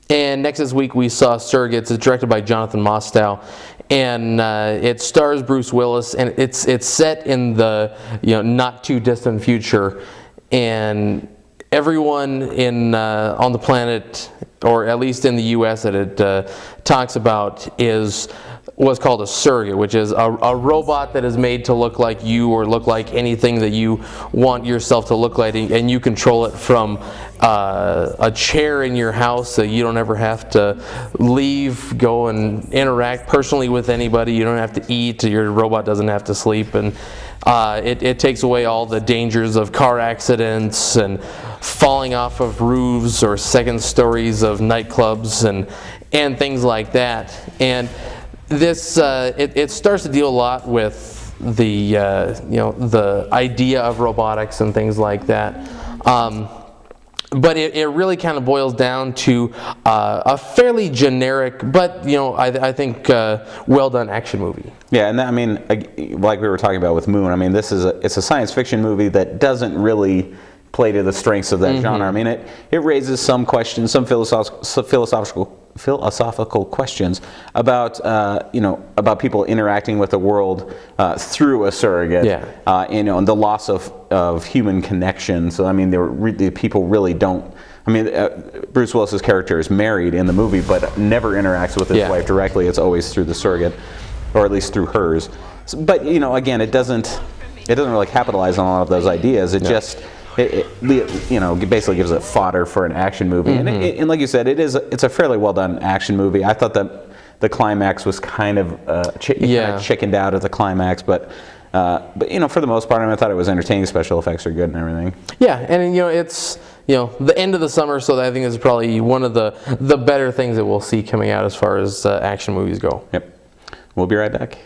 And next this week we saw Surrogates. It's directed by Jonathan Mostow, and it stars Bruce Willis, and it's set in the not too distant future, and everyone on the planet, or at least in the U.S. that it talks about, is what's called a surrogate, which is a robot that is made to look like you or look like anything that you want yourself to look like, and you control it from a chair in your house, so you don't ever have to leave, go and interact personally with anybody. You don't have to eat. Your robot doesn't have to sleep, and it takes away all the dangers of car accidents and falling off of roofs or second stories of nightclubs and things like that. And this it starts to deal a lot with the the idea of robotics and things like that. But it really kind of boils down to a fairly generic, but I think well done action movie. Yeah, and that, I mean, like we were talking about with Moon, I mean, it's a science fiction movie that doesn't really play to the strengths of that genre. I mean, it raises some questions, some philosophical questions about about people interacting with the world through a surrogate. Yeah. And the loss of human connection. So I mean, the people really don't. I mean, Bruce Willis's character is married in the movie, but never interacts with his wife directly. It's always through the surrogate, or at least through hers. So, but again, it doesn't really capitalize on a lot of those ideas. It just it basically gives it fodder for an action movie. And like you said, it's a fairly well done action movie. I thought that the climax was kind of chickened out at the climax, but for the most part, I thought it was entertaining. Special effects are good and everything. Yeah, and it's the end of the summer, so I think is probably one of the better things that we'll see coming out as far as action movies go. Yep. We'll be right back.